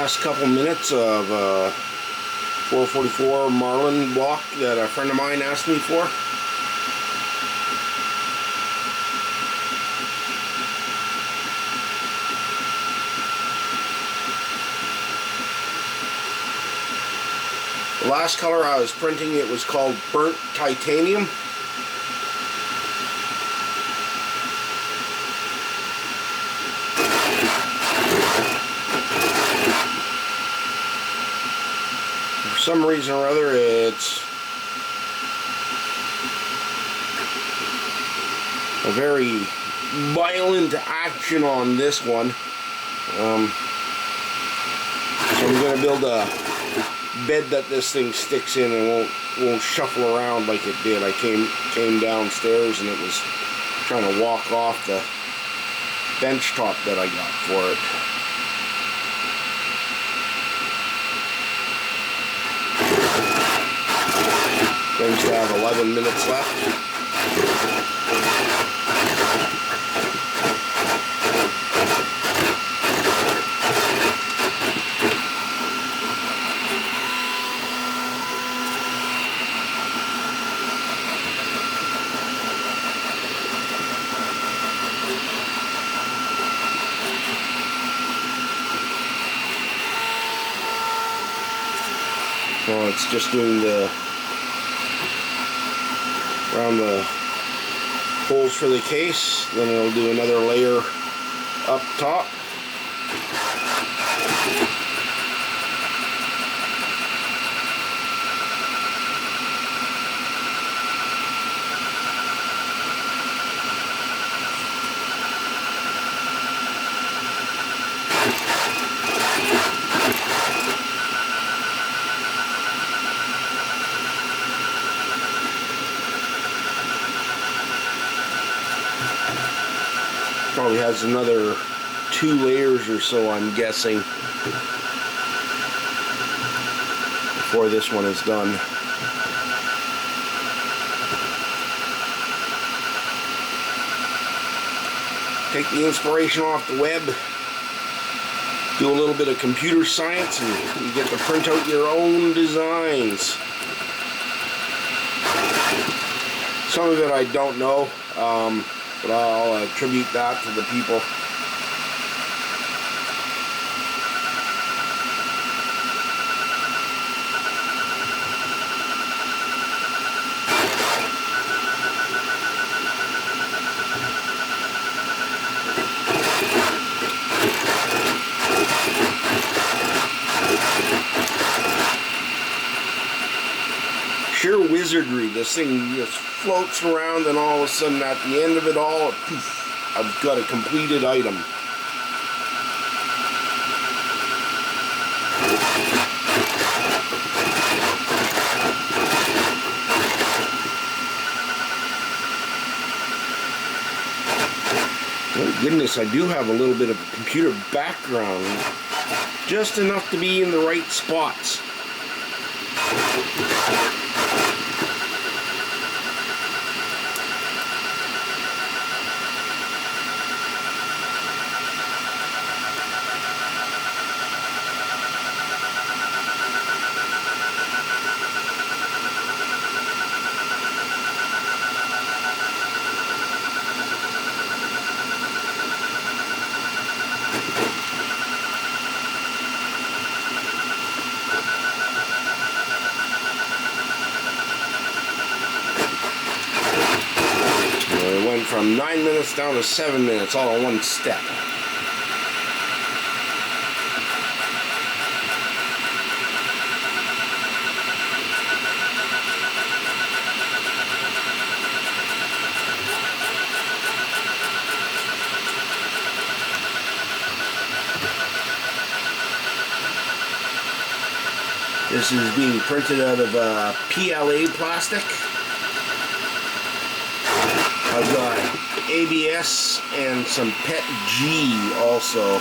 last couple minutes of 444 Marlin block that a friend of mine asked me for. The last color I was printing, it was called burnt titanium. For some reason or other, it's a very violent action on this one. So I'm going to build a bed that this thing sticks in and won't shuffle around like it did. I came downstairs and it was trying to walk off the bench top that I got for it. Claims to have 11 minutes left. Well, it's just doing around the holes for the case, then it'll do another layer up top. Probably has another 2 layers or so, I'm guessing, before this one is done. Take the inspiration off the web, do a little bit of computer science, and you get to print out your own designs. Some of it I don't know. But I'll attribute that to the people. Sheer wizardry. This thing just floats around, and all of a sudden at the end of it all, poof, I've got a completed item. Thank goodness I do have a little bit of a computer background, just enough to be in the right spots. From 9 minutes down to 7 minutes, all in one step. This is being printed out of PLA plastic. I've got ABS and some PET G also.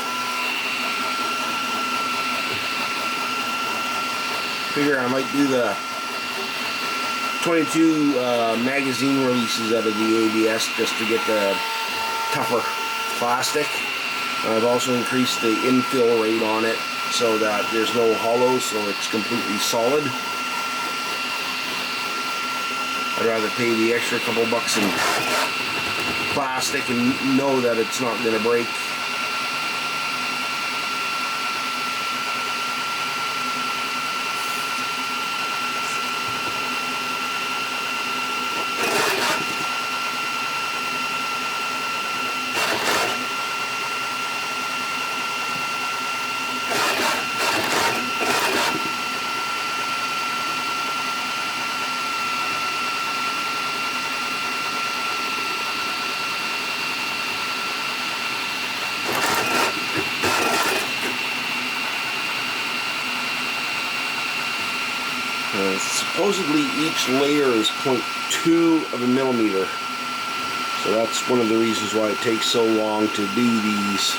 Figure I might do the 22 magazine releases out of the ABS just to get the tougher plastic. I've also increased the infill rate on it so that there's no hollow, so it's completely solid. I'd rather pay the extra couple bucks in plastic and know that it's not going to break. Supposedly each layer is 0.2 of a millimeter, so that's one of the reasons why it takes so long to do these.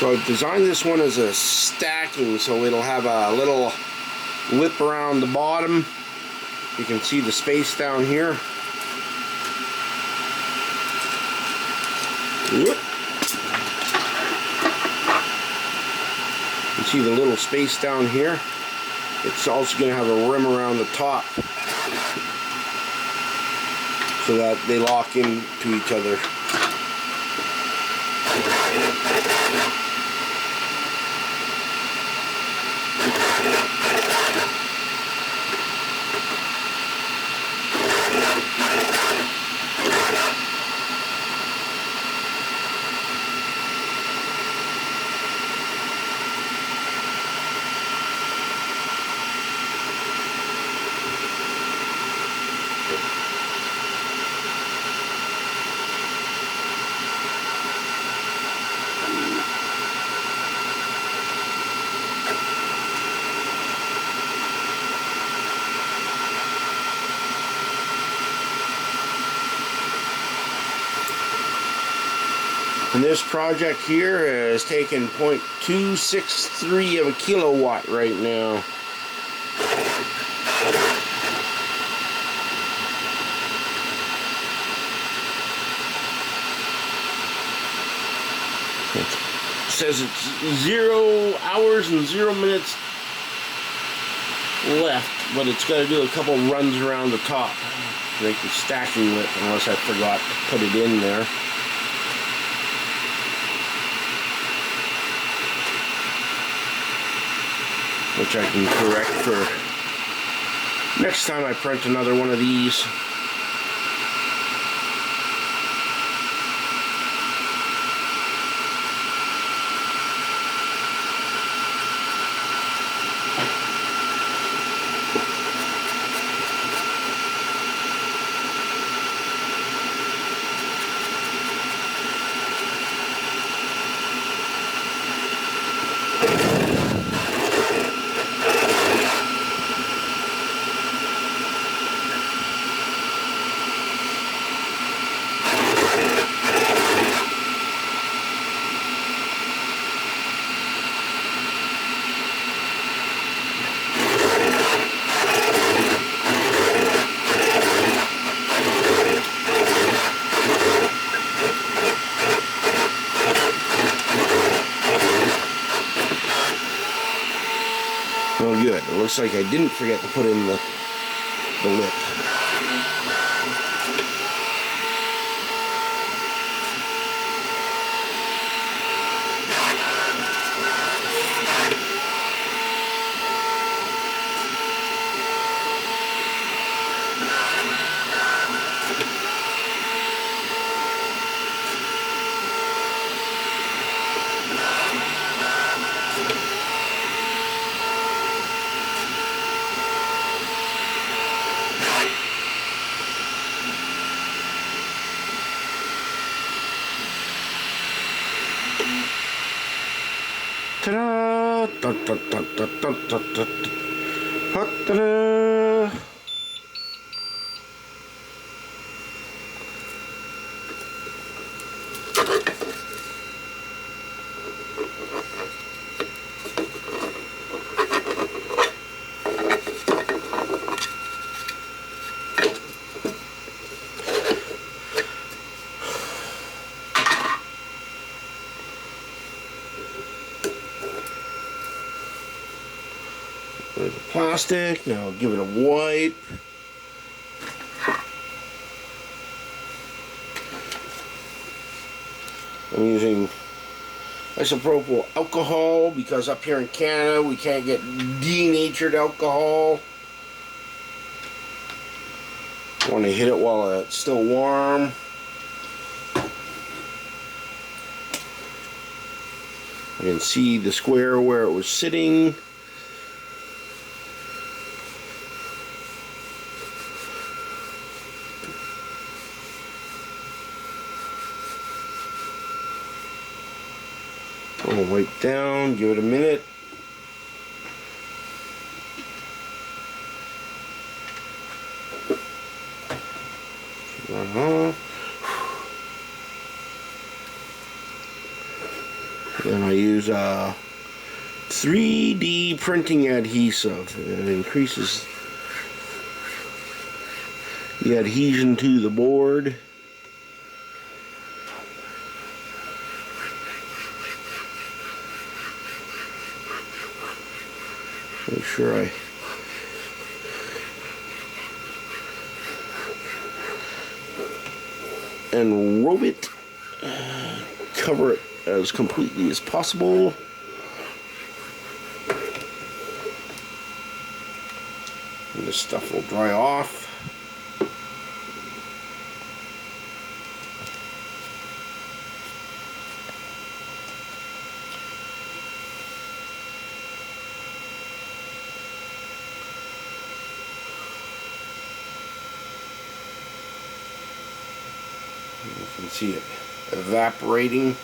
So I've designed this one as a stacking, so it'll have a little lip around the bottom. You can see the space down here. Whoop. You see the little space down here. It's also going to have a rim around the top so that they lock into each other. And this project here is taking 0.263 of a kilowatt right now. It says it's 0 hours and 0 minutes left, but it's got to do a couple runs around the top to make the stacking lip, unless I forgot to put it in there. Which I can correct for next time I print another one of these. Oh good, it looks like I didn't forget to put in the lip. Ta-da! Ta-da! There's the plastic. Now give it a wipe. I'm using isopropyl alcohol because up here in Canada we can't get denatured alcohol. I want to hit it while it's still warm. I can see the square where it was sitting. I'll wipe down, give it a minute. Run off. And I use 3D printing adhesive. It increases the adhesion to the board. Make sure I enrobe it, cover it as completely as possible. And this stuff will dry off. You can see it evaporating.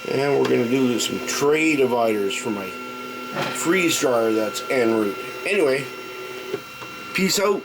And we're going to do some tray dividers for my freeze dryer that's en route. Anyway, peace out.